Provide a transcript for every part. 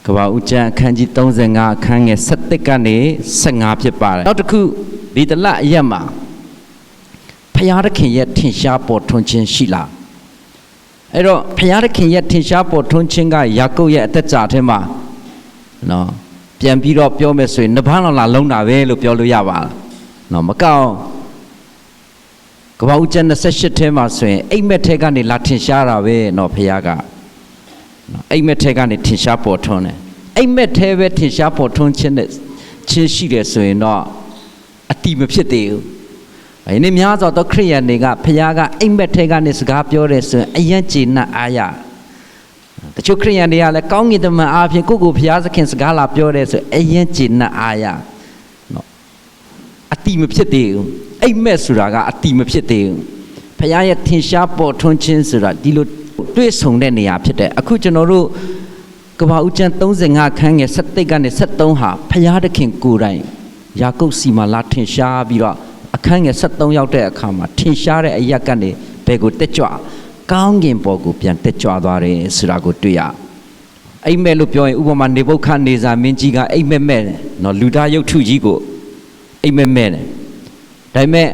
ကဘာဦးကျမ်းအခန်းကြီး35အခန်းငယ်7ကနေ15ဖြစ်ပါတယ်နောက်တစ်ခုဒီတလအရက်မှာဖျားသခင်ရဲ့ထင်ရှားပေါ်ထွန်းခြင်းရှိလားအဲ့တော့ဖျားသခင်ရဲ့ထင်ရှားပေါ်ထွန်းခြင်းကယာကုပ်ရဲ့အသက်တာထဲမှာနော်ပြန်ပြီးတော့ပြောမယ်ဆိုရင်နှစ်ပန်းလောက်လာလုံးတာပဲလို့ပြောလို့ရပါလားနော်မကောင်းကဘာဦးကျမ်း28ထဲမှာဆိုရင်အိမ်မက်ထဲကနေလာထင်ရှားတာပဲနော်ဖျားကအိမ်မက်ထဲကနေထင်ရှားပေါ်ထွန်းတယ်အိမ်မက်ထဲပဲထင်ရှားပေါ်ထွန်းခြင်းနဲ့ချင်းရှိတယ်ဆိုရင်တော့အတိမဖြစ်သေးဘူး။ယနေ့များစွာသောခရိယန်တွေကဖခင်ကအိမ်မက်ထဲကနေစကားပြောတယ်ဆိုရင်အယံကျေနပ်အားရ။တချို့ခရိယန်တွေကလည်းကောင်းကင်တမန်အားဖြင့်ကိုယ့်ကိုဖခင်သခင်စကားလာပြောတယ်ဆိုရင်အယံကျေနပ်အားရ။နော်အတိမဖြစ်သေးဘူး။အိမ်မက်ဆိုတာကအတိမဖြစ်သေးဘူး။ဖခင်ရဲ့ထင်ရှားပေါ်ထွန်းခြင်းဆိုတာဒီလိုတွေ့ဆုံတဲ့နေရာဖြစ်တယ်အခုကျွန်တော်တို့ကဘာဦးကျမ်း35ခန်းငယ်7ကနေ73ဟာဖျားသခင်ကိုယ်တိုင်ယာကုပ်စီမှာလာထင်ရှားပြီးတော့အခန်းငယ်73ရောက်တဲ့အခါမှာထင်ရှားတဲ့အရက်ကနေဘယ်ကိုတက်ကြွကောင်းကင်ပေါ်ကိုပြန်တက်ကြွသွားတယ်ဆိုတာကိုတွေ့ရအိမ်မက်လို့ပြောရင်ဥပမာနေဗုခဒ်နေဇာမင်းကြီးကအိမ်မက်မဲ့နော်လူသားရုပ်ထုကြီးကိုအိမ်မက်မဲ့တယ်ဒါပေမဲ့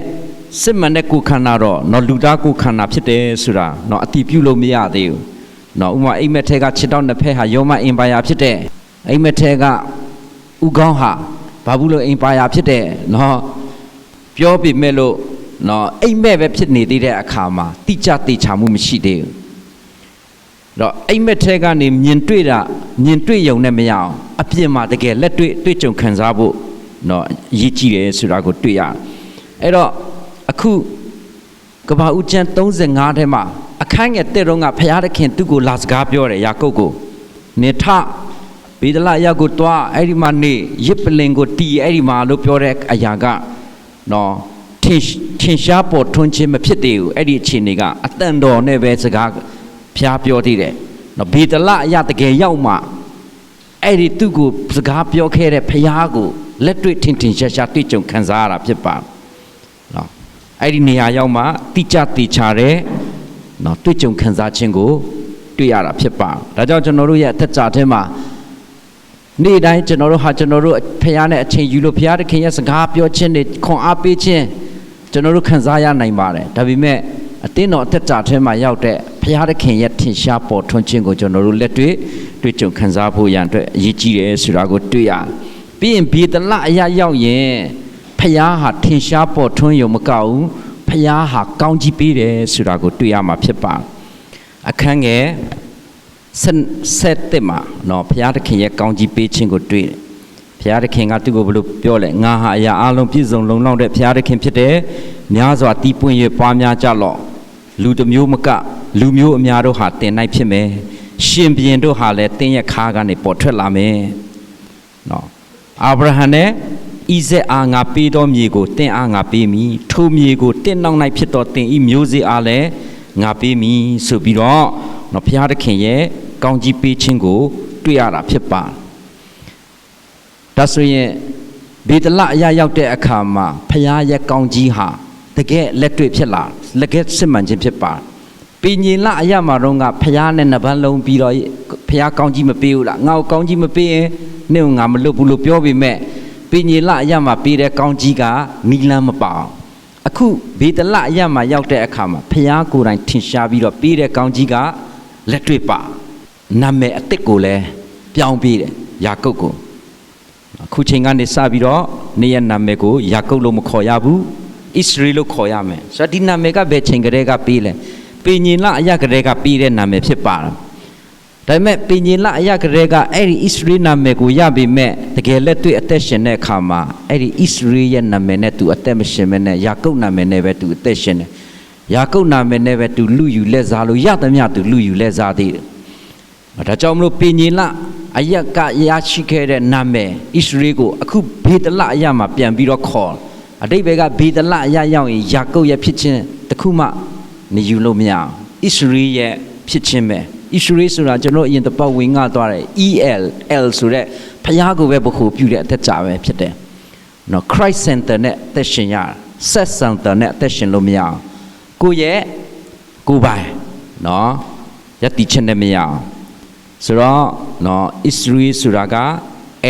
စစ်မှန်တဲ့ကိုယ်ခန္ဓာတော့နော်လူသားကိုယ်ခန္ဓာဖြစ်တယ်ဆိုတာနော်အတိပြုလို့မရသေးဘူးနော်ဥပမာအိမ်မက်ထဲကခြေထောက်နှစ်ဖက်ဟာယောမအင်ပါယာဖြစ်တယ်အိမ်မက်ထဲကဥကောင်းဟာဘာဘူးလို့အင်ပါယာဖြစ်တယ်နော်ပြောပြမဲ့လို့နော်အိမ်မက်ပဲဖြစ်နေသေးတဲ့အခါမှာတိကျတေချာမှုမရှိသေးဘူးတော့အိမ်မက်ထဲကနေမြင်တွေ့ရုံနဲ့မရအောင်အပြစ်မှာတကယ်လက်တွေ့ကြုံခံစားဖို့နော်အရေးကြီးတယ်ဆိုတာကိုတွေ့ရအဲ့တော့အခုကဘာဦးကျမ်း35ထဲမှာအခန်းငယ်1တုန်းကဖျားသခင်သူ့ကိုလာစကားပြောတယ်ယာကုပ်ကိုနေထဗေဒလရောက်ကိုတွားအဲ့ဒီမှာနေရစ်ပလင်ကိုတီအဲ့ဒီမှာလို့ပြောတဲ့အရာကနော်ထင်ရှားပေါ်ထွန်းခြင်းမဖြစ်သေးဘူးအဲ့ဒီအခြေအနေကအတန်တော်နဲ့ပဲစကားဖျားပြောသေးတယ်နော်ဗေဒလအရာတကယ်ရောက်မှအဲ့ဒီသူ့ကိုစကားပြောခဲ့တဲ့ဖျားကိုလက်တွေ့ထင်ရှားတွေ့ကြုံခံစားရတာဖြစ်ပါနော်အဲ့ဒီနေရာရောက်မှတိကျတေချာတဲ့နော်တွေ့ကြုံခံစားခြင်းကိုတွေ့ရတာဖြစ်ပါဒါကြောင့်ကျွန်တော်တို့ရဲ့အသက်တာထဲမှာနေ့တိုင်းကျွန်တော်တို့ဖခင်နဲ့အချိန်ယူလို့ဖခင်သခင်ရဲ့စကားပြောခြင်းတွေခွန်အားပေးခြင်းကျွန်တော်တို့ခံစားရနိုင်ပါတယ်ဒါပေမဲ့အတင်းတော်အသက်တာထဲမှာရောက်တဲ့ဖခင်သခင်ရဲ့ထင်ရှားပေါ်ထွန်းခြင်းကိုကျွန်တော်တို့လက်တွေ့ကြုံခံစားဖို့ရန်အတွက်အရေးကြီးတယ်ဆိုတာကိုတွေ့ရပြီးရင်ဘေဒလအရာရောက်ရင်ဖျားဟာထင်ရှားပေါ်ထွန်းရုံမကဘူးဖျားဟာကောင်းကြီးပေးတယ်ဆိုတာကိုတွေ့ရမှာဖြစ်ပါအခန်းငယ်7မှာနော်ဖျားသခင်ရဲ့ကောင်းကြီးပေးခြင်းကိုတွေ့တယ်ဖျားသခင်ကသူ့ကိုဘယ်လိုပြောလဲငါဟာအရာအလုံးပြည့်စုံလုံလောက်တဲ့ဖျားသခင်ဖြစ်တယ်များစွာတီးပွင့်၍ပွားများကြလော့လူတစ်မျိုးမကလူမျိုးအများတို့ဟာတင်နိုင်ဖြစ်မယ်ရှင်ဘုရင်တို့ဟာလည်းတင်းရဲ့ခါကနေပေါ်ထွက်လာမယ်နော်အာဗြဟံနဲ့ဣဇက်အားငါပေးသောမြေကိုတင်းအားငါပေးမည်ထိုမြေကိုတင်းနောက်၌ဖြစ်သောတင်းဤမျိုးစေ့အားလည်းငါပေးမည်ဆိုပြီးတော့နော်ဘုရားသခင်ရဲ့ကောင်းကြီးပေးခြင်းကိုတွေ့ရတာဖြစ်ပါဒါဆိုရင်ဘေဒလအရာရောက်တဲ့အခါမှာဘုရားရဲ့ကောင်းကြီးဟာတကယ်လက်တွေ့ဖြစ်လာတကယ်စစ်မှန်ခြင်းဖြစ်ပါပိညင်လအရာမှာတော့ကဘုရားနဲ့နှစ်ပန်းလုံးပြီးတော့ဘုရားကောင်းကြီးမပေးဘူးလားငါ့ကိုကောင်းကြီးမပေးရင်နေ့ကငါမလုပ်ဘူးလို့ပြောပေမဲ့ပိညေလအရမှာပေးတဲ့ကောင်းကြီးကနီလန်းမပါအောင်အခုဘေဒလအရမှာရောက်တဲ့အခါမှာဖျားကိုယ်တိုင်ထင်ရှားပြီးတော့ပေးတဲ့ကောင်းကြီးကလက်တွေ့ပါနာမည်အစ်ကိုလည်းပြောင်းပေးတယ်ယာကုပ်ကိုအခုချိန်ကနေစပြီးတော့နေ့ရက်နာမည်ကိုယာကုပ်လို့မခေါ်ရဘူးဣသရေလလို့ခေါ်ရမယ်ဆိုတော့ဒီနာမည်ကဘယ်ချိန်ကလေးကပေးလဲပိညေလအရကလေးကပေးတဲ့နာမည်ဖြစ်ပါဒါပေမဲ့ပိညင်လအရာကလေးကအဲ့ဒီဣသရေလနာမည်ကိုရပေမဲ့တကယ်လက်တွေ့အသက်ရှင်တဲ့အခါမှာအဲ့ဒီဣသရေလရဲ့နာမည်နဲ့သူအသက်မရှင်မဲနဲ့ယာကုပ်နာမည်နဲ့ပဲသူအသက်ရှင်တယ်ယာကုပ်နာမည်နဲ့ပဲသူလူယူလက်စားလို့ရသမျှသူလူယူလက်စားသေးတယ်ဒါကြောင့်မလို့ပိညင်လအရာကရရှိခဲ့တဲ့နာမည်ဣသရေလကိုအခုဘေဒလအရာမှာပြန်ပြီးတော့ခေါ်အတိတ်ဘက်ကဘေဒလအရာရောက်ရင်ယာကုပ်ရဲ့ဖြစ်ခြင်းတခုမှမယူလို့မရအောင်ဣသရေလရဲ့ဖြစ်ခြင်းပဲဣသရေလဆိုတာကျွန်တော်အရင်တပတ်ဝင်ငှသွားတယ် EL ဆိုတဲ့ဖျားကိုပဲဘခုပြုတဲ့အသက်တာပဲဖြစ်တယ်နော် Christ Center နဲ့အသက်ရှင်ရ Set Center နဲ့အသက်ရှင်လို့မရအောင်ကိုယ့်ရဲ့ကိုယ်ပိုင်နော်ယက်တီချက်နဲ့မရအောင် ဆိုတော့နော် Israel ဆိုတာက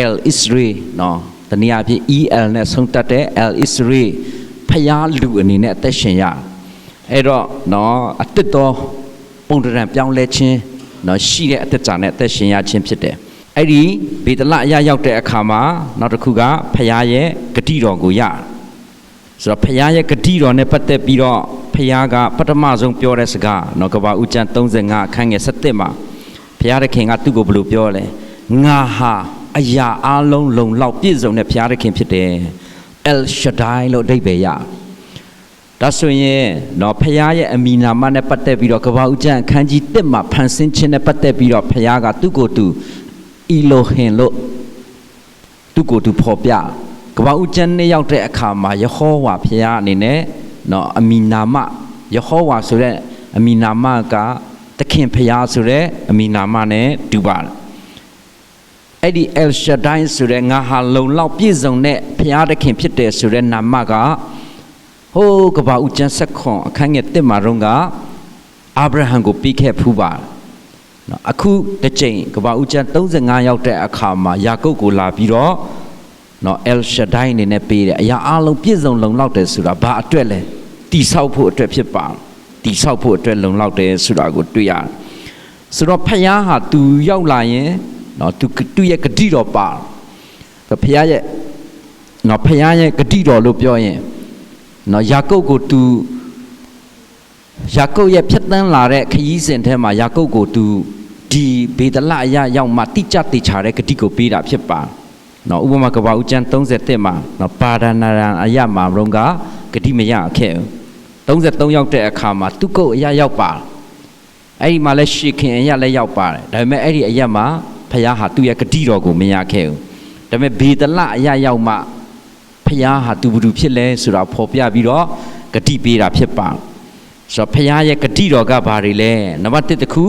El Israel နော်တနည်းအားဖြင့် EL နဲ့ဆုံးတက်တဲ့ El Israel ဖျားလူအနေနဲ့အသက်ရှင်ရအဲ့တော့နော်အတ္တတော်ပုံတရံပြောင်းလဲခြင်းနော်ရှိတဲ့အတ္တကြနဲ့အသက်ရှင်ရခြင်းဖြစ်တယ်အဲ့ဒီဗေဒလအရာရောက်တဲ့အခါမှာနောက်တစ်ခုကဖျားရဲ့ဂတိတော်ကိုရဆိုတော့ဖျားရဲ့ဂတိတော်နဲ့ပတ်သက်ပြီးတော့ဖျားကပထမဆုံးပြောတဲ့စကားနော်ကဘာဦးကျမ်း35အခန်းငယ်17မှာဖျားသခင်ကသူ့ကိုဘယ်လိုပြောလဲငါဟာအရာအလုံးလုံလောက်ပြည့်စုံတဲ့ဖျားသခင်ဖြစ်တယ် El Shaddai လို့အဓိပ္ပာယ်ရဒါဆိုရင်တော့ဖျားရဲ့အမီနာမနဲ့ပတ်သက်ပြီးတော့ကဘာဦးကျမ်းအခန်းကြီး1မှာဖန်ဆင်းခြင်းနဲ့ပတ်သက်ပြီးတော့ဖျားကသူ့ကိုယ်သူ Elohim လို့သူ့ကိုယ်သူဖော်ပြကဘာဦးကျမ်းနဲ့ရောက်တဲ့အခါမှာယေဟောဝါဖျားအနေနဲ့နော်အမီနာမယေဟောဝါဆိုတဲ့အမီနာမကသခင်ဖျားဆိုတဲ့အမီနာမနဲ့တူပါတယ်အဲ့ဒီ El Shaddai ဆိုတဲ့ငါဟာလုံလောက်ပြည့်စုံတဲ့ဖျားသခင်ဖြစ်တယ်ဆိုတဲ့နာမကဟိုးကဘာဦးကျမ်းဆက်ခွန်အခန်းငယ်1မှာတော့ကအာဗြဟံကိုပြီးခဲ့ဖူးပါနော်အခုတစ်ချိန်ကဘာဦးကျမ်း35ရောက်တဲ့အခါမှာယာကုပ်ကိုလာပြီးတော့နော် El Shaddai အနေနဲ့ပေးတယ်အရာအလုံးပြည့်စုံလုံလောက်တယ်ဆိုတာဘာအတွက်လဲတိဆောက်ဖို့အတွက်ဖြစ်ပါတိဆောက်ဖို့အတွက်လုံလောက်တယ်ဆိုတာကိုတွေ့ရတယ်ဆိုတော့ဖျားဟာသူရောက်လာရင်နော်သူရဲ့ဂတိတော်ပါဖျားရဲ့နော်ဖျားရဲ့ဂတိတော်လို့ပြောရင်နော်ယာကုပ်ကိုသူယာကုပ်ရဲ့ဖြတ်တန်းလာတဲ့ခရီးစဉ်ထဲမှာယာကုပ်ကိုသူဒီဗေဒလအရာရောက်မှတိကျတိချတဲ့ဂတိကိုပေးတာဖြစ်ပါနော်ဥပမာကဘာဦးကျမ်း31မှာနော်ပါဒနာရန်အရာမှာတော့ကဂတိမရခဲ့33ရောက်တဲ့အခါမှာသူကုတ်အရာရောက်ပါအဲ့ဒီမှာလဲရှေခင်အရာလဲရောက်ပါတယ်ဒါပေမဲ့အဲ့ဒီအရာမှာဖျားဟာသူ့ရဲ့ဂတိတော်ကိုမရခဲ့ဘူးဒါပေမဲ့ဗေဒလအရာရောက်မှဖျားဟာသူဘယ်သူဖြစ်လဲဆိုတာဖော်ပြပြီးတော့ဂတိပေးတာဖြစ်ပါဆိုတော့ဖျားရဲ့ဂတိတော်ကဘာတွေလဲနံပါတ်1တစ်ခု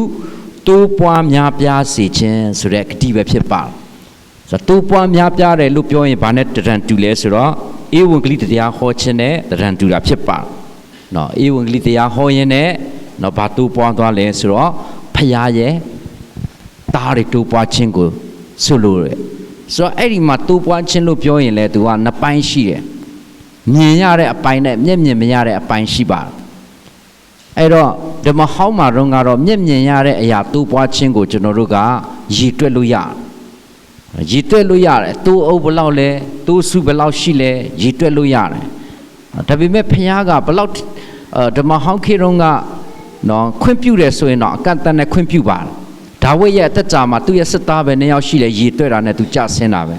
တိုးပွားများပြားစေခြင်းဆိုတဲ့ဂတိပဲဖြစ်ပါဆိုတော့တိုးပွားများပြားတယ်လို့ပြောရင်ဘာနဲ့တရံတူလဲဆိုတော့ဧဝံဂေလိတရားဟောခြင်းနဲ့တရံတူတာဖြစ်ပါနော်ဧဝံဂေလိတရားဟောရင်းနဲ့နော်ဘာတိုးပွားသွားလဲဆိုတော့ဖျားရဲ့တားတွေတိုးပွားခြင်းကိုဆိုလို့ရဆိုတော့အဲ့ဒီမှာတိုးပွားခြင်းလို့ပြောရင်လေသူကနှစ်ပိုင်းရှိတယ်မြင်ရတဲ့အပိုင်းနဲ့မျက်မြင်မရတဲ့အပိုင်းရှိပါတယ်အဲ့တော့ဓမ္မဟောင်းမှာတော့ကတော့မျက်မြင်ရတဲ့အရာတိုးပွားခြင်းကိုကျွန်တော်တို့ကရည်တွက်လို့ရတယ်ရည်တွက်လို့ရတယ်တိုးအုပ်ဘလောက်လဲတိုးစုဘလောက်ရှိလဲရည်တွက်လို့ရတယ်ဒါပေမဲ့ဖခင်ကဘလောက်ဓမ္မဟောင်းခေတုန်းကနော်ခွင့်ပြုတယ်ဆိုရင်တော့အကန့်အသတ်နဲ့ခွင့်ပြုပါတယ်ဒါဝိဒ်ရဲ့အသက်တာမှာသူ့ရဲ့စစ်သားပဲ2ယောက်ရှိတယ်ရည်တွက်တာနဲ့သူကြဆင်းတာပဲ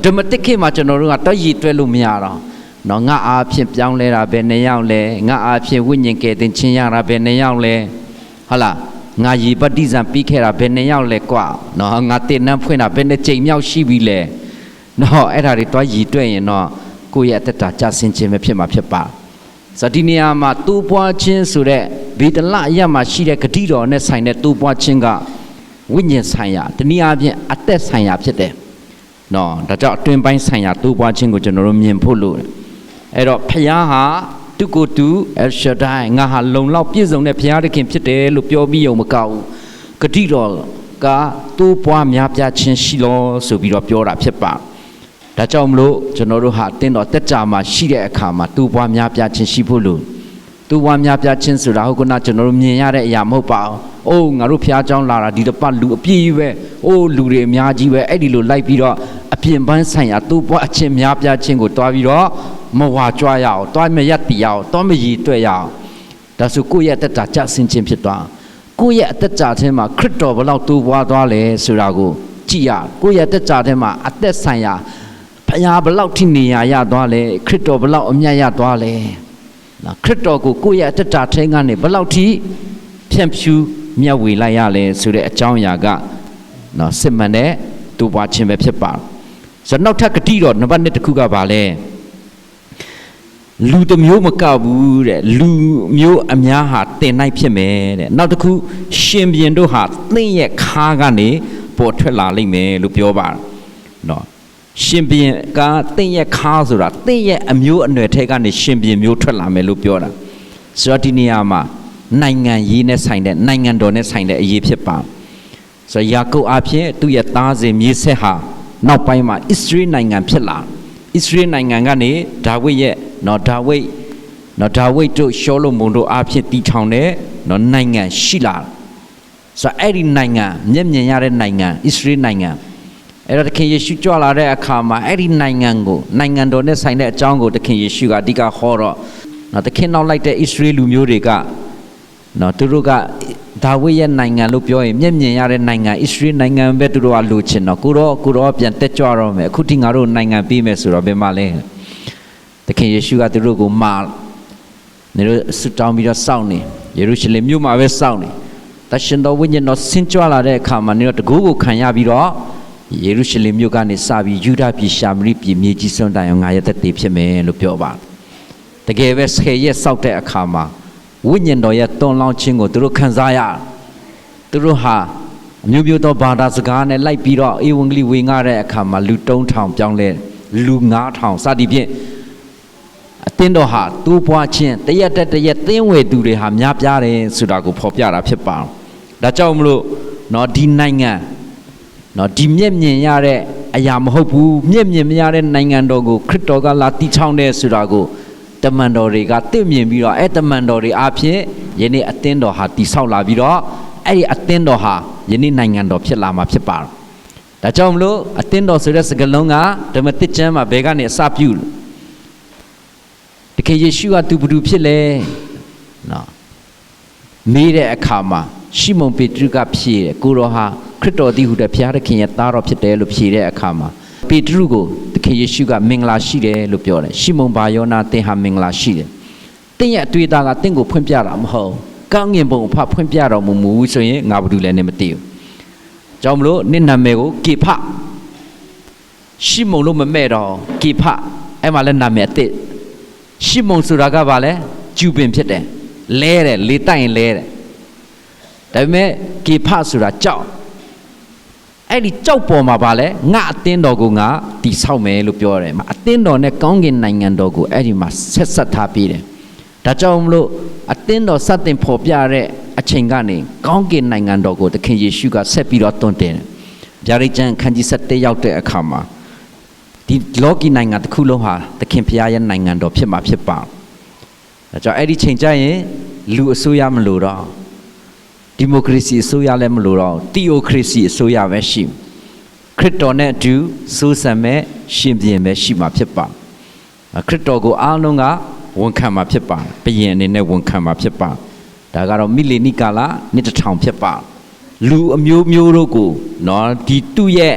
ဓမ္မတစ်ခေတ်မှာကျွန်တော်တို့ကတော့ရည်တွက်လို့မရတော့နော်ငါအားဖြင့်ပြောင်းလဲတာပဲ2ယောက်လဲငါအားဖြင့်ဝိညာဉ်ကယ်တင်ခြင်းရတာပဲ2ယောက်လဲဟုတ်လားငါရေပဋိဇံပြီးခဲ့တာပဲ2ယောက်လဲကွာနော်ငါတင်နှံဖွင့်တာပဲ2ကြိမ်မြောက်ရှိပြီလဲနော်အဲ့ဒါတွေတွားရည်တွက်ရင်တော့ကိုယ့်ရဲ့အသက်တာကြဆင်းခြင်းပဲဖြစ်မှာဖြစ်ပါဆိုဒီနေရာမှာတူပွားခြင်းဆိုတဲ့ဗေဒလအရာမှာရှိတဲ့ဂတိတော်နဲ့ဆိုင်တဲ့တူပွားခြင်းကဝိညာဉ်ဆိုင်ရာတနည်းအားဖြင့်အသက်ဆိုင်ရာဖြစ်တယ်နော်ဒါကြောင့်အတွင်းပိုင်းဆိုင်ရာတူပွားခြင်းကိုကျွန်တော်တို့မြင်ဖို့လို့အဲ့တော့ဖခင်ဟာသူကိုယ်သူ El Shaddai ငါဟာလုံလောက်ပြည့်စုံတဲ့ဘုရားသခင်ဖြစ်တယ်လို့ပြောပြီးရုံမကောက်ဘူးဂတိတော်ကတူပွားများပြားခြင်းရှိလို့ဆိုပြီးတော့ပြောတာဖြစ်ပါဒါကြောင့်မလို့ကျွန်တော်တို့ဟာတင်းတော်တက်ကြမှာရှိတဲ့အခါမှာတူပွားများပြားခြင်းရှိဖို့လို့တူပွားများပြားခြင်းဆိုတာဟုတ်ကနာကျွန်တော်တို့မြင်ရတဲ့အရာမဟုတ်ပါဘူး။အိုးငါတို့ဖျားเจ้าလာတာဒီတစ်ပတ်လူအပြည့်ပဲ။အိုးလူတွေအများကြီးပဲအဲ့ဒီလိုလိုက်ပြီးတော့အပြင်ပန်းဆိုင်ရာတူပွားအချင်းများပြားခြင်းကိုတွားပြီးတော့မဝါကြွားရအောင်တွားမရက်တီရအောင်တွားမရည်တွေ့ရအောင်ဒါဆိုကိုယ့်ရဲ့အသက်တာကြဆင်းခြင်းဖြစ်သွားကိုယ့်ရဲ့အသက်တာထဲမှာခရစ်တော်ဘလောက်တူပွားသွားလဲဆိုတာကိုကြည့်ရကိုယ့်ရဲ့အသက်တာထဲမှာအသက်ဆိုင်ရာဖခင်ဘလောက်ထိနေရရသွားလဲခရစ်တော်ဘလောက်အမြတ်ရသွားလဲနော်ခရစ်တော်ကိုကိုယ့်ရဲ့အသက်တာထဲကနေဘလောက်ထိဖြန့်ဖြူးမြတ်ဝေလိုက်ရလဲဆိုတဲ့အကြောင်းအရာကနော်စစ်မှန်တဲ့တူပွားခြင်းပဲဖြစ်ပါဆိုတော့နောက်ထပ်ဂတိတော်နံပါတ်1တစ်ခုကပါလဲလူတစ်မျိုးမကဘူးတဲ့လူမျိုးအများဟာတင်နိုင်ဖြစ်မယ်တဲ့နောက်တစ်ခုရှင်ဘုရင်တို့ဟာသင်ရဲ့ခါကနေပေါ်ထွက်လာလိမ့်မယ်လို့ပြောပါနော်ရှင်ဘုရင်ကသင်ရဲ့ခါဆိုတာသင်ရဲ့အမျိုးအနွယ်ထဲကနေရှင်ဘုရင်မျိုးထွက်လာမယ်လို့ပြောတာဆိုတော့ဒီနေရာမှာနိုင်ငံရေးနဲ့ဆိုင်တဲ့နိုင်ငံတော်နဲ့ဆိုင်တဲ့အရေးဖြစ်ပါ ဆိုယာကုပ်အဖြစ်သူ့ရဲ့သားစဉ်မြေးဆက်ဟာနောက်ပိုင်းမှာဣသရေလနိုင်ငံဖြစ်လာဣသရေလနိုင်ငံကနေဒါဝိဒ်ရဲ့ဒါဝိဒ်တို့ရှောလုမုန်တို့အဖြစ်တည်ထောင်တဲ့နိုင်ငံရှိလာဆိုအဲ့ဒီနိုင်ငံမျက်မြင်ရတဲ့နိုင်ငံဣသရေလနိုင်ငံအဲ့တော့သခင်ယေရှုကြွလာတဲ့အခါမှာအဲ့ဒီနိုင်ငံတော်နဲ့ဆိုင်တဲ့အကြောင်းကိုသခင်ယေရှုကအဓိကဟောတော့သခင်နောက်လိုက်တဲ့ဣသရေလလူမျိုးတွေကသူတို့ကဒါဝိဒ်ရဲ့နိုင်ငံလို့ပြောရင်မျက်မြင်ရတဲ့နိုင်ငံဣသရေလနိုင်ငံပဲသူတို့ကလိုချင်တော့ကိုတော့ပြန်တက်ကြွတော့မယ်အခုထိငါတို့နိုင်ငံပြီးမယ်ဆိုတော့ဘယ်မှာလဲသခင်ယေရှုကသူတို့ကိုနေတို့ဆွတောင်းပြီးတော့စောင့်နေယေရုရှလင်မြို့မှာပဲစောင့်နေတရှင်တော်ဝိညာဉ်တော်ဆင်းကြွလာတဲ့အခါမှာနေတော့တကူကိုခံရပြီးတော့ယေရုရှလင်မြို့ကနေစပြီးယူဒပြည်ရှာမရိပြည်မြေကြီးစွန်းတိုင်အောင်ငါရဲ့သက်သေဖြစ်မယ်လို့ပြောပါတကယ်ပဲ10ရက်စောက်တဲ့အခါမှာဝိညာဉ်တော်ရဲ့တွန်းလောင်းခြင်းကိုသူတို့ခံစားရသူတို့ဟာအမျိုးမျိုးသောဘာသာစကားနဲ့လိုက်ပြီးတော့ဧဝံဂေလိဝေငှတဲ့အခါမှာလူ3000ပြောင်းလဲလူ9000စသည်ဖြင့်အသင်းတော်ဟာတိုးပွားခြင်းတရက်သင်းဝယ်သူတွေဟာများပြားတယ်ဆိုတာကိုဖော်ပြတာဖြစ်ပါဒါကြောင့်မလို့ဒီနိုင်ငံဒီမျက်မြင်ရတဲ့အရာမဟုတ်ဘူးမျက်မြင်မရတဲ့နိုင်ငံတော်ကိုခရစ်တော်ကလာတည်ထောင်တယ်ဆိုတာကိုတမန်တော်တွေကသိမြင်ပြီးတော့အဲ့တမန်တော်တွေအဖြစ်ယနေ့အသင်းတော်ဟာတည်ဆောက်လာပြီးတော့အဲ့ဒီအသင်းတော်ဟာယနေ့နိုင်ငံတော်ဖြစ်လာမှာဖြစ်ပါဒါကြောင့်မလို့အသင်းတော်ဆိုတဲ့စကားလုံးကဓမ္မသစ်ကျမ်းမှာဘယ်ကနေအစပြုတကယ်ယေရှုကသူဘယ်သူဖြစ်လဲမေးတဲ့အခါမှာရှိမုန်ပေတရုကဖြေတယ်ကိုတော်ဟာခရစ်တော်သည်ဟူတဲ့ဘုရားသခင်ရဲ့သားတော်ဖြစ်တယ်လို့ဖြေတဲ့အခါမှာပေတရုကိုသခင်ယေရှုကမင်္ဂလာရှိတယ်လို့ပြောတယ်ရှိမုန်ဘာယောနာသင်ဟာမင်္ဂလာရှိတယ်သင်ရဲ့အတွေ့အကြုံကသင်ကိုဖွင့်ပြတာမဟုတ်ကောင်းငင်ဘုံအဖဖွင့်ပြတော်မူမူဆိုရင်ငါဘာလို့လဲမသိဘူးကြောင့်မလို့နင့်နာမည်ကိုကေဖရှိမုန်လို့မမဲ့တော့ကေဖအဲ့မှာလည်းနာမည်အသစ်ရှိမုန်ဆိုတာကဘာလဲကျူပင်ဖြစ်တယ်လဲတယ်လေတိုက်ရင်လဲတယ်ဒါပေမဲ့ကေဖဆိုတာကြောက်အဲ့ဒီကြောက်ပေါ်မှာပါလဲငါအသင်းတော်ကိုငါတီဆောက်မယ်လို့ပြောတယ်အသင်းတော်နဲ့ကောင်းကင်နိုင်ငံတော်ကိုအဲ့ဒီမှာဆက်ထားပြီးတယ်ဒါကြောင့်မလို့အသင်းတော်စတင်ဖော်ပြတဲ့အချိန်ကနေကောင်းကင်နိုင်ငံတော်ကိုသခင်ယေရှုကဆက်ပြီးတော့တွန်းတင်တယ်ဗျာဒိတ်ကျမ်းခန်းကြီး7ရောက်တဲ့အခါမှာဒီလောကီနိုင်ငံတစ်ခုလုံးဟာသခင်ဖျားရဲ့နိုင်ငံတော်ဖြစ်မှာဖြစ်ပါဒါကြောင့်အဲ့ဒီချိန်ကျရင်လူအစိုးရမလို့တော့ဒီမိုကရေစီအစိုးရလည်းမလို့တော့တီယိုကရေစီအစိုးရပဲရှိခရစ်တော်နဲ့အတူစိုးစံမဲ့ရှင်ပြန်ပဲရှိမှာဖြစ်ပါခရစ်တော်ကိုအားလုံးကဝန်ခံမှာဖြစ်ပါဘုရင်အနေနဲ့ဝန်ခံမှာဖြစ်ပါဒါကတော့မိလေနိကာလနှစ်တစ်ထောင်ဖြစ်ပါလူအမျိုးမျိုးတို့ကိုဒီသူ့ရဲ့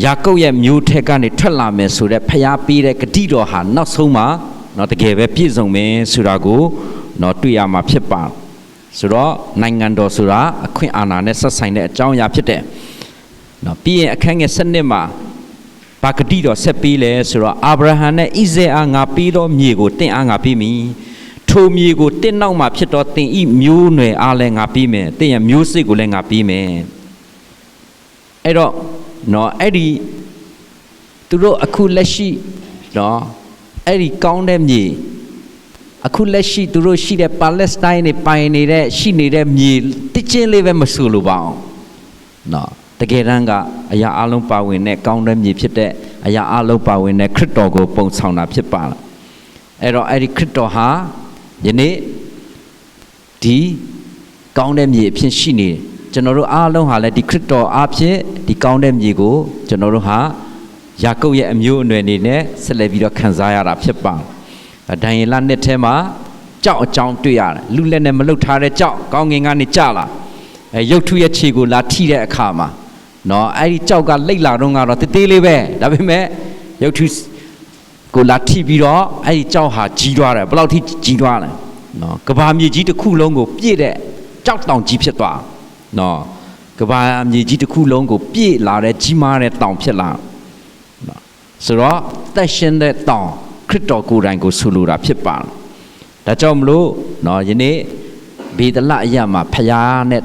ယာကုပ်ရဲ့မျိုးထက်ကနေထွက်လာမယ်ဆိုတဲ့ဖျားပေးတဲ့ဂတိတော်ဟာနောက်ဆုံးမှာတကယ်ပဲပြည့်စုံမယ်ဆိုတာကိုတွေ့ရမှာဖြစ်ပါဆိုတော့နိုင်ငံတော်ဆိုတာအခွင့်အာဏာနဲ့ဆက်ဆိုင်တဲ့အကြောင်းအရာဖြစ်တယ်ပြီးရင်အခန်းငယ်7မှာဘာဂတိတော်ဆက်ပေးလဲဆိုတော့အာဗြဟံနဲ့ဣဇေအားငါပေးသောမြေကိုတင့်အားငါပေးမည်ထိုမြေကိုတင့်နောက်မှာဖြစ်တော့တင်ဤမျိုးနွယ်အားလည်းငါပေးမယ်တင့်ရဲ့မျိုးစိတ်ကိုလည်းငါပေးမယ်အဲ့တော့အဲ့ဒီသူတို့အခုလက်ရှိအဲ့ဒီကောင်းတဲ့မြေအခုလက်ရှိသူတို့ရှိတဲ့ပါလက်စတိုင်းတွေပိုင်နေတဲ့ရှိနေတဲ့မြေတစ်ချင်းလေးပဲမဆိုလိုပါအောင်တကယ်တမ်းကအရာအလုံးပါဝင်တဲ့ကောင်းတဲ့မြေဖြစ်တဲ့အရာအလုံးပါဝင်တဲ့ခရစ်တော်ကိုပုံဆောင်တာဖြစ်ပါလားအဲ့တော့အဲ့ဒီခရစ်တော်ဟာယနေ့ဒီကောင်းတဲ့မြေအဖြစ်ရှိနေကျွန်တော်တို့အားလုံးဟာလည်းဒီခရစ်တော်အားဖြင့်ဒီကောင်းတဲ့မြေကိုကျွန်တော်တို့ဟာယာကုပ်ရဲ့အမျိုးအနွယ်နေနဲ့ဆက်လက်ပြီးတော့ခံစားရတာဖြစ်ပါဒံယေလနှစ်ထဲမှာကြောက်အကြောင်းတွေ့ရတယ်လူလက်နဲ့မလှုပ်ထားတဲ့ကြောက်ကောင်းငင်ကနေကြလာရုပ်ထုရဲ့ခြေကိုလာထိတဲ့အခါမှာအဲ့ဒီကြောက်ကလိတ်လာတော့ကတော့တေးလေးပဲဒါပေမဲ့ရုပ်ထုကိုလာထိပြီးတော့အဲ့ဒီကြောက်ဟာကြီးသွားတယ်ဘယ်လောက်ထိကြီးသွားလဲကဘာမြေကြီးတစ်ခုလုံးကိုပြည့်တဲ့ကြောက်တောင်ကြီးဖြစ်သွားကဘာမြေကြီးတစ်ခုလုံးကိုပြည့်လာတဲ့ကြီးမားတဲ့တောင်ဖြစ်လာဆိုတော့တက်ရှင်တဲ့တောင်ခရစ်တော်ကိုယ်တိုင်ကိုဆူလိုတာဖြစ်ပါဒါကြောင့်မလို့ယနေ့ဗေဒလအရာမှာဖျားနဲ့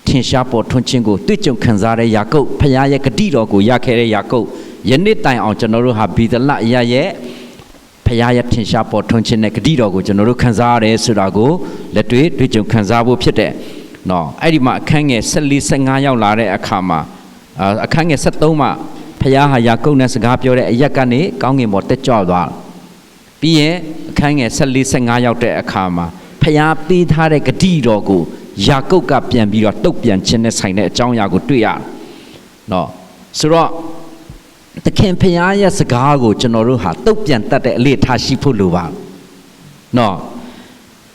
ထင်ရှားပေါ်ထွန်းခြင်းကိုတွေ့ကြုံခံစားတဲ့ယာကုပ်ဖျားရဲ့ဂတိတော်ကိုရခဲ့တဲ့ယာကုပ်ယနေ့တိုင်အောင်ကျွန်တော်တို့ဟာဗေဒလအရာရဲ့ဖျားရဲ့ထင်ရှားပေါ်ထွန်းခြင်းနဲ့ဂတိတော်ကိုကျွန်တော်တို့ခံစားရတယ်ဆိုတာကိုလက်တွေ့တွေ့ကြုံခံစားဖို့ဖြစ်တယ် နော်အဲ့ဒီမှာအခန်းငယ်14 15ရောက်လာတဲ့အခါမှာအခန်းငယ်73မှာဖခင်ဟာယာကုပ်နဲ့စကားပြောတဲ့အရက်ကနေကောင်းကင်ဘော်တက်ကြွသွားပြီးရင်အခန်းငယ်14 15ရောက်တဲ့အခါမှာဖခင်ပေးထားတဲ့ဂတိတော်ကိုယာကုပ်ကပြန်ပြီးတော့တုတ်ပြန်ခြင်းနဲ့ဆိုင်တဲ့အကြောင်းအရာကိုတွေ့ရတယ်နော်ဆိုတော့သခင်ဖခင်ရဲ့စကားကိုကျွန်တော်တို့ဟာတုတ်ပြန်တတ်တဲ့အလေထားရှိဖို့လိုပါနော်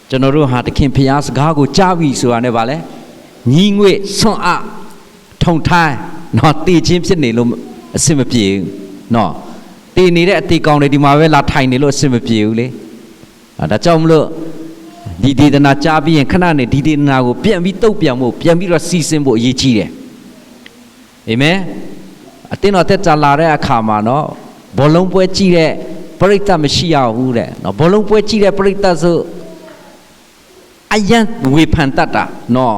ကျွန်တော်တို့ဟာသခင်ဖခင်စကားကိုကြားပြီဆိုတာနဲ့ဗာလဲညီငွေ့ဆွန့်အထုံထိုင်းနော်တည်ခြင်းဖြစ်နေလို့အဆင်မပြေဘူးနော်တည်နေတဲ့အတီကောင်တွေဒီမှာပဲလာထိုင်နေလို့အဆင်မပြေဘူးလေဒါကြောင့်မလို့ဒီဒေသနာကြားပြီးရင်ခဏနဲ့ဒီဒေသနာကိုပြန်ပြီးတုတ်ပြန်ဖို့ပြန်ပြီးတော့စီစဉ်ဖို့အရေးကြီးတယ်အာမင်အတင်းတော်တက်ကြလာတဲ့အခါမှာနော်ဘောလုံးပွဲကြည့်တဲ့ပရိသတ်မရှိရဘူးတဲ့နော်ဘောလုံးပွဲကြည့်တဲ့ပရိသတ်ဆိုအယံဝေဖန်တတ်တာနော်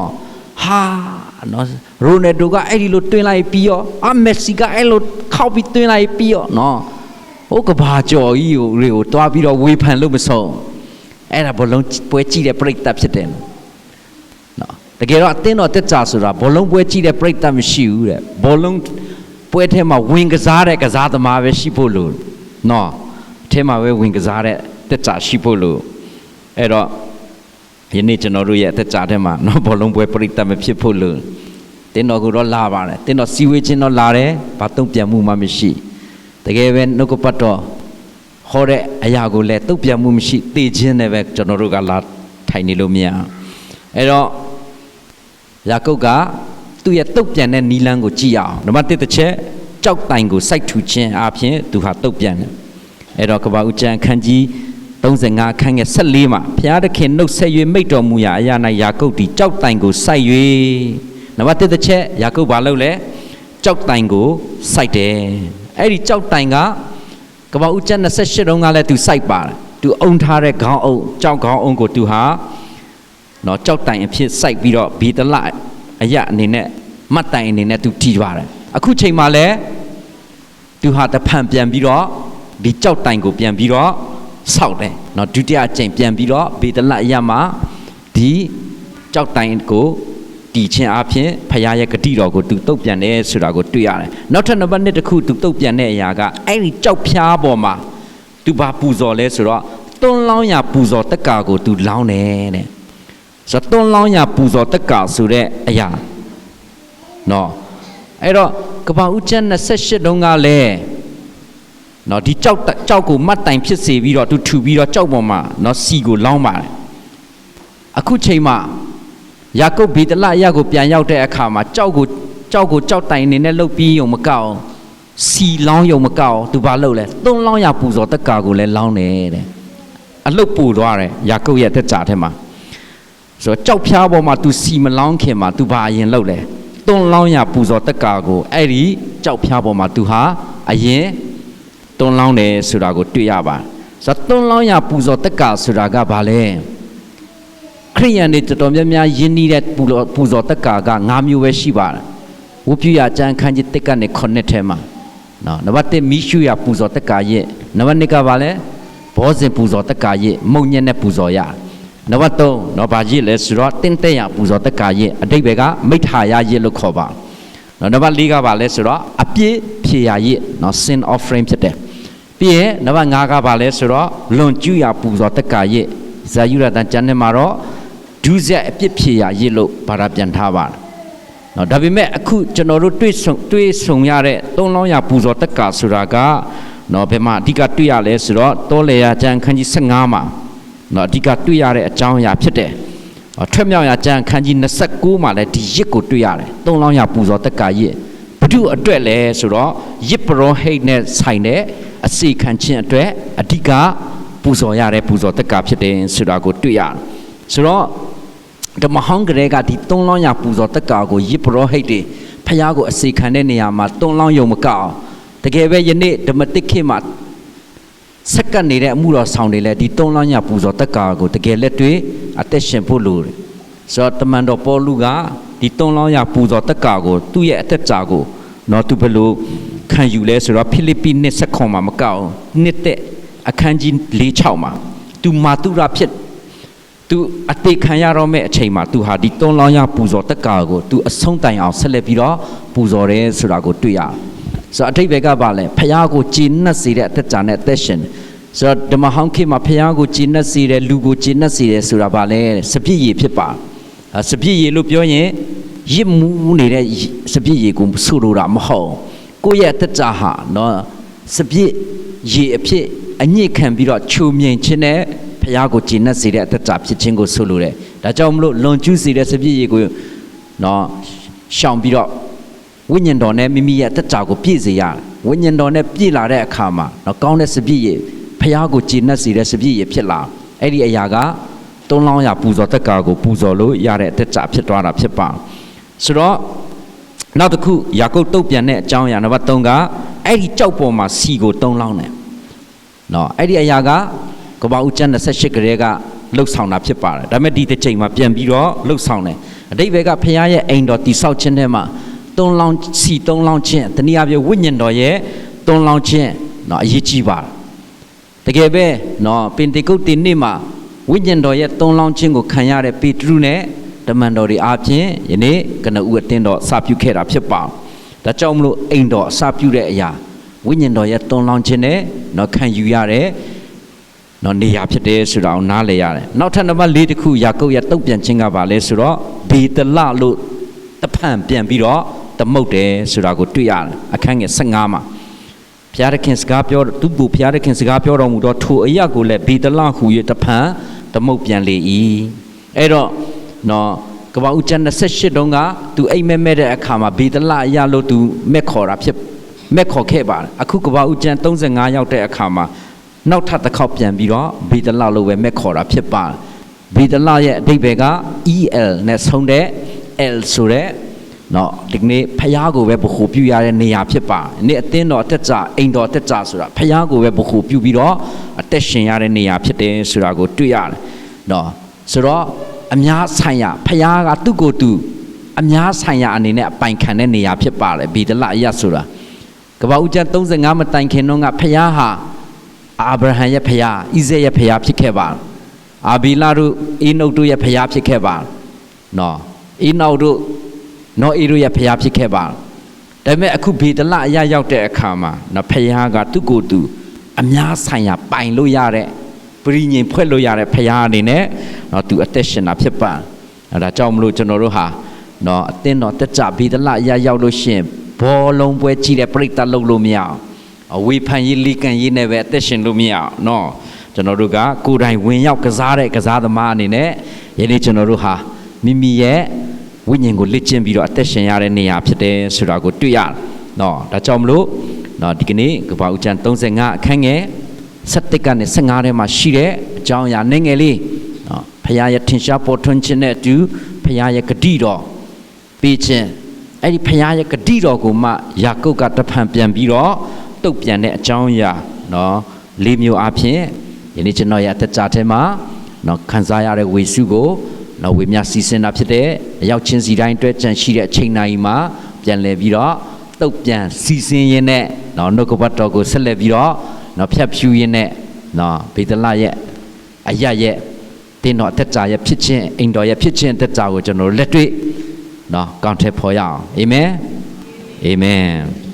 ဟာနော်ရိုနယ်ဒိုကအဲ့ဒီလိုတွင်းလိုက်ပြီးရောမက်ဆီကအဲ့လိုခောက်ပြီးတွင်းလိုက်ပြီးရောနော်ဟိုကဘာကျော်ကြီးကိုတွားပြီးတော့ဝေဖန်လို့မဆုံးအဲ့ဒါဘောလုံးပွဲကြည့်တဲ့ပရိသတ်ဖြစ်တယ်နော်တကယ်တော့အတင်းတော်တက်ကြဆိုတာဘောလုံးပွဲကြည့်တဲ့ပရိသတ်မရှိဘူးတဲ့ဘောလုံးပွဲထဲမှာဝင်ကစားတဲ့ကစားသမားပဲရှိဖို့လို့နော်အထဲမှာပဲဝင်ကစားတဲ့တက်ကြရှိဖို့လို့အဲ့တော့ယနေ့ကျွန်တော်တို့ရဲ့တက်ကြထဲမှာနော်ဘောလုံးပွဲပရိသတ်မဖြစ်ဖို့လို့တင်းတော်ကတော့လာပါတယ်တင်းတော်စီဝေးခြင်းတော့လာတယ်ဘာတုံ့ပြန်မှုမှမရှိတကယ်ပဲနှုတ်ကပတ်တော်ဟောတဲ့အရာကိုလည်းတုံ့ပြန်မှုမရှိသိခြင်းနဲ့ပဲကျွန်တော်တို့ကလာထိုင်နေလို့မရအဲ့တော့ယာကုပ်ကသူ့ရဲ့တုတ်ပြန်တဲ့နီလန်းကိုကြည့်ရအောင်နံပါတ်1တစ်ချက်ကြောက်တိုင်ကိုစိုက်ထူခြင်းအပြင်သူဟာတုတ်ပြန်တယ်အဲ့တော့ကပ္ပဦးကျမ်းခန်းကြီး35အခန်းငယ်14မှာဘုရားသခင်နှုတ်ဆက်၍မိန့်တော်မူရာအရာ၌ယာကုပ်သည်ကြောက်တိုင်ကိုစိုက်၍နံပါတ်1တစ်ချက်ယာကုပ်ဘာလုပ်လဲကြောက်တိုင်ကိုစိုက်တယ်အဲ့ဒီကြောက်တိုင်ကကပ္ပဦးကျမ်း28တုန်းကလည်းသူစိုက်ပါတယ်သူအုံထားတဲ့ခေါင်းအုံကြောက်ခေါင်းအုံကိုသူဟာနော်ကြောက်တိုင်အဖြစ်စိုက်ပြီးတော့ဘီတလအရာအနေနဲ့မှတ်တိုင်အနေနဲ့သူထီပါတယ်အခုချိန်မှာလဲသူဟာတဖန်ပြန်ပြီးတော့ဒီကြောက်တိုင်ကိုပြန်ပြီးတော့ဆောက်တယ်နော်ဒုတိယအကြိမ်ပြန်ပြီးတော့ဘီတလအရာမှာဒီကြောက်တိုင်ကိုတီချင်းအဖြစ်ဖခင်ရဲ့ဂတိတော်ကိုသူတုတ်ပြန်တယ်ဆိုတာကိုတွေ့ရတယ်နောက်ထပ်နံပါတ်1တစ်ခုသူတုတ်ပြန်တဲ့အရာကအဲ့ဒီကြောက်ဖျားပေါ်မှာသူဘာပူဇော်လဲဆိုတော့တွန်းလောင်းရာပူဇော်တက်ကာကိုသူလောင်းတယ်တဲ့ဆိုတော့တွန်းလောင်းရာပူဇော်တက်ကာဆိုတဲ့အရာနော်အဲ့တော့ကပ္ပဦးကျမ်း28တုန်းကလည်းနော်ဒီကြောက်ကိုမှတ်တိုင်ဖြစ်စေပြီးတော့သူထူပြီးတော့ကြောက်ပေါ်မှာနော်စီကိုလောင်းပါတယ်အခုချိန်မှာယာကုပ်ဗေဒလအရာကိုပြန်ရောက်တဲ့အခါမှာကြောက်တိုင်အနေနဲ့လှုပ်ပြီးုံမကောက်စီလောင်းယုံမကောက်သူဘာလုပ်လဲသုံးလောင်းရပူဇော်တက်ကာကိုလည်းလောင်းတယ်တဲ့အလုတ်ပူသွားတယ်ယာကုပ်ရဲ့တက်ကြထဲမှာဆိုတော့ကြောက်ဖျားပေါ်မှာသူစီမလောင်းခင်မှာသူဘာအရင်လှုပ်လဲသုံးလောင်းရပူဇော်တက်ကာကိုအဲ့ဒီကြောက်ဖျားပေါ်မှာသူဟာအရင်သုံးလောင်းတယ်ဆိုတာကိုတွေ့ရပါတယ်ဆိုတော့သုံးလောင်းရပူဇော်တက်ကာဆိုတာကဘာလဲခရိယန်တွေတော်တော်များများယဉ်နီးတဲ့ပူဇော်တက်ကာက9မျိုးပဲရှိပါတယ်ဝပြရကျမ်းခန်းကြီးတက်ကနေ9ထဲမှာနော်နံပါတ်1မိရှုရပူဇော်တက်ကာရဲ့နံပါတ်2ကဘာလဲဘောဇင်ပူဇော်တက်ကာရဲ့မုံညက်နဲ့ပူဇော်ရနံပါတ်3နော်ဘာကြီးလဲဆိုတော့တင်းတက်ရပူဇော်တက်ကာရဲ့အတိတ်ဘက်ကမိထာရရဲ့လို့ခေါ်ပါနော်နံပါတ်4ကဘာလဲဆိုတော့အပြည့်ဖြေရရဲ့နော် sin offering ဖြစ်တယ်ပြီးရင်နံပါတ်5ကဘာလဲဆိုတော့လွန်ကျူးရပူဇော်တက်ကာရဲ့ဇာယုရတန်ကျမ်းထဲမှာတော့ဒုစရိုက်အပြစ်ဖြေရရဲ့လို့ဘာသာပြန်ထားပါတယ်နော်ဒါပေမဲ့အခုကျွန်တော်တို့တွေ့ဆုံရတဲ့သုံးလောင်းရပူဇော်တက်ကာဆိုတာကနော်ဘယ်မှာအဓိကတွေ့ရလဲဆိုတော့တောလေယာကျမ်းခန်းကြီး15မှာနော်အဓိကတွေ့ရတဲ့အကြောင်းအရာဖြစ်တယ်ထွက်မြောက်ရာကျမ်းခန်းကြီး29မှာလည်းဒီရစ်ကိုတွေ့ရတယ်သုံးလောင်းရပူဇော်တက်ကာရစ်ဘုဒ္ဓအတွက်လဲဆိုတော့ရစ်ပရောဟိတ်နဲ့ဆိုင်တဲ့အစီခံခြင်းအတွက်အဓိကပူဇော်ရတဲ့ပူဇော်တက်ကာဖြစ်တယ်ဆိုတာကိုတွေ့ရတယ်ဆိုတော့ဓမ္မဟောင်းကလေးကဒီသုံးလောင်းရပူဇော်တက်ကာကိုရစ်ပရောဟိတ်တွေဖျားကိုအစီခံတဲ့နေရာမှာသုံးလောင်းယုံမကောက်အောင်တကယ်ပဲယနေ့ဓမ္မတိခေတ်မှာစက္ကန့်နေတဲ့အမှုတော်ဆောင်တွေလည်းဒီသုံးလောင်းရပူဇော်တက်ကာကိုတကယ်လက်တွေ့အသက်ရှင်ဖို့လိုတယ်ဆိုတော့တမန်တော်ပေါလုကဒီသုံးလောင်းရပူဇော်တက်ကာကိုသူ့ရဲ့အသက်တာကိုနော်သူဘယ်လိုခံယူလဲဆိုတော့ဖိလိပ္ပိ2:9မှာမကောက်နှစ်တဲ့အခန်းကြီး4:6မှာသူမာတုရဖြစ် သူအတိခံရတော့မဲ့အချိန်မှာသူဟာဒီတွန်းလောင်းရပူဇော်တက်ကာကိုသူအဆုံးတိုင်အောင်ဆက်လက်ပြီးတော့ပူဇော်တယ်ဆိုတာကိုတွေ့ရတယ်ဆိုတော့အထိပ္ပယ်ကပါလဲဖခင်ကိုကြည်နှက်စေတဲ့အသက်တာနဲ့အသက်ရှင်ဆိုတော့ဓမ္မဟောင်းခေတ်မှာဖခင်ကိုကြည်နှက်စေတဲ့လူကိုကြည်နှက်စေတယ်ဆိုတာပါလဲစပြည့်ရည်ဖြစ်ပါစပြည့်ရည်လို့ပြောရင်ရစ်မှုနေတဲ့စပြည့်ရည်ကိုဆိုလိုတာမဟုတ်ကိုယ့်ရဲ့အသက်တာဟာနော်စပြည့်ရည်အဖြစ်အညစ်ခံပြီးတော့ချုံမြိန်ခြင်းနဲ့ဖခင်ကိုကြည်နှက်စေတဲ့အသက်တာဖြစ်ခြင်းကိုဆိုလိုတယ်ဒါကြောင့်မလို့လွန်ကျူးစေတဲ့စပြည့်ရည်ကိုနော်ရှောင်ပြီးတော့ဝိညာဉ်တော်နဲ့မိမိရဲ့တက်တာကိုပြည့်စေရတယ်ဝိညာဉ်တော်နဲ့ပြည့်လာတဲ့အခါမှာတော့ကောင်းတဲ့စပြည့်ရည်ဖခင်ကိုကြည်နှက်စေတဲ့စပြည့်ရည်ဖြစ်လာအဲ့ဒီအရာကတွန်းလောင်းရပူဇော်တက်ကာကိုပူဇော်လို့ရတဲ့တက်တာဖြစ်သွားတာဖြစ်ပါဆိုတော့နောက်တစ်ခုယာကုပ်တုတ်ပြန်တဲ့အကြောင်းအရာနံပါတ်3ကအဲ့ဒီကြောက်ပေါ်မှာစီကိုတွန်းလောင်းတယ်နော်အဲ့ဒီအရာကကပ္ပဦးကျမ်း28ကလေးကလှုပ်ဆောင်တာဖြစ်ပါတယ်ဒါပေမဲ့ဒီတစ်ချိန်မှာပြန်ပြီးတော့လှုပ်ဆောင်တယ်အတိတ်ဘက်ကဖခင်ရဲ့အိမ်တော်တိဆောက်ခြင်းထဲမှာတွန်းလောင်းစီတွန်းလောင်းခြင်းတနည်းအားဖြင့်ဝိညာဉ်တော်ရဲ့တွန်းလောင်းခြင်းနော်အရေးကြီးပါတယ်တကယ်ပဲနော်ပင်တေကုတ်တင်နေ့မှာဝိညာဉ်တော်ရဲ့တွန်းလောင်းခြင်းကိုခံရတဲ့ပေတရုနဲ့တမန်တော်တွေအားဖြင့်ယနေ့ကနဦးအတင်းတော်အစပြုခဲ့တာဖြစ်ပါဒါကြောင့်မလို့အိမ်တော်အစပြုတဲ့အရာဝိညာဉ်တော်ရဲ့တွန်းလောင်းခြင်းနဲ့နော်ခံယူရတဲ့နော်နေရာဖြစ်တယ်ဆိုတာကိုနားလည်ရတယ်နောက်ထပ်နံပါတ်4တခုယာကုပ်ရဲ့တုတ်ပြန်ခြင်းကပါလဲဆိုတော့ဘေတလလို့တဖန်ပြန်ပြီးတော့သမုတ်တယ်ဆိုတာကိုတွေ့ရတယ်အခန်းငယ်15မှာဘုရားသခင်စကားပြောသူ့ဘုရားသခင်စကားပြောတော်မူတော့ထိုအရာကိုလည်းဘေတလဟူ၍တဖန်သမုတ်ပြန်လေ၏အဲ့တော့နော်ကပ္ပဦးကျမ်း28တုန်းကသူအိမ်မက်မဲ့တဲ့အခါမှာဘေတလအရာလို့သူမက်ခေါ်တာဖြစ်မက်ခေါ်ခဲ့ပါတယ်အခုကပ္ပဦးကျမ်း35ရောက်တဲ့အခါမှာနောက်ထပ်တစ်ခေါက်ပြန်ပြီးတော့ဘေတလလို့ပဲမက်ခေါ်တာဖြစ်ပါတယ်ဘေတလရဲ့အဓိပ္ပာယ်က EL နဲ့ဆုံးတဲ့ L ဆိုတဲ့နော်ဒီနေ့ဖျားကိုပဲဗခုပြုရတဲ့နေရာဖြစ်ပါနေ့အသင်းတော်တက်ကြအိမ်တော်တက်ကြဆိုတာဖျားကိုပဲဗခုပြုပြီးတော့အသက်ရှင်ရတဲ့နေရာဖြစ်တယ်ဆိုတာကိုတွေ့ရတယ်နော်ဆိုတော့အများဆိုင်ရာဖျားကသူ့ကိုယ်သူအများဆိုင်ရာအနေနဲ့အပိုင်ခံတဲ့နေရာဖြစ်ပါတယ်ဘေတလအရဆိုတာကပ္ပဦးကျမ်း35မတိုင်ခင်တော့ကဖျားဟာအာဗြဟံရဲ့ဖျားဣဇက်ရဲ့ဖျားဖြစ်ခဲ့ပါအာဘီလတို့အေနုတ်တို့ရဲ့ဖျားဖြစ်ခဲ့ပါနော်အေနောက်တို့နော်အေတို့ရဲ့ဖျားဖြစ်ခဲ့ပါဒါပေမဲ့အခုဘေတလအရရောက်တဲ့အခါမှာနော်ဖျားကသူ့ကိုယ်သူအများဆိုင်ရာပိုင်လို့ရတဲ့ပြည်ငြိမ်ဖွဲ့လို့ရတဲ့ဖျားအနေနဲ့နော်သူအသက်ရှင်တာဖြစ်ပါအဲဒါကြောင့်မလို့ကျွန်တော်တို့ဟာနော်အသင်းတော်တက်ကြဘေတလအရရောက်လို့ရှင်ဘောလုံးပွဲကြည့်တဲ့ပြိတ္တလုပ်လို့မရအောင်အဝေးဖန်ရေးလီကန်ရေးနဲ့ပဲအသက်ရှင်လို့မရအောင်နော်ကျွန်တော်တို့ကကိုယ်တိုင်ဝင်ရောက်ကစားတဲ့ကစားသမားအနေနဲ့ယနေ့ကျွန်တော်တို့ဟာမိမိရဲ့ဝိညာဉ်ကိုလက်ကျင့်ပြီးတော့အသက်ရှင်ရတဲ့နေရာဖြစ်တယ်ဆိုတာကိုတွေ့ရတယ်နော်ဒါကြောင့်မလို့နော်ဒီကနေ့ကပ္ပဦးကျမ်း35အခန်းငယ်17ကနေ15ထဲမှာရှိတဲ့အကြောင်းအရာနည်းငယ်လေးနော်ဖခင်ရဲ့ထင်ရှားပေါ်ထွန်းခြင်းနဲ့အတူဖခင်ရဲ့ဂတိတော်ပေးခြင်းအဲ့ဒီဖခင်ရဲ့ဂတိတော်ကိုမှယာကုပ်ကတဖန်ပြန်ပြီးတော့တုတ်ပြန်တဲ့အကြောင်းအရာနော်၄မျိုးအဖြစ်ယနေ့ကျွန်တော်ရဲ့အသက်တာထဲမှာနော်ခံစားရတဲ့ဝေစုကိုနော်ဝေမျှစီစဉ်တာဖြစ်တဲ့အရောက်ချင်းစီတိုင်းအတွက်ကြံရှိတဲ့အချိန်တိုင်းမှာပြန်လည်ပြီးတော့တုတ်ပြန်စီစဉ်ရင်းနဲ့နော်နှုတ်ကပတ်တော်ကိုဆက်လက်ပြီးတော့နော်ဖြတ်ဖြူရင်းနဲ့နော်ဘေတလရဲ့အရရဲ့တင်းတော်အသက်တာရဲ့ဖြစ်ခြင်းအိမ်တော်ရဲ့ဖြစ်ခြင်းအသက်တာကိုကျွန်တော်လက်တွေ့နော်ကောင်းထည့်ဖော်ရအောင်အာမင်အာမင်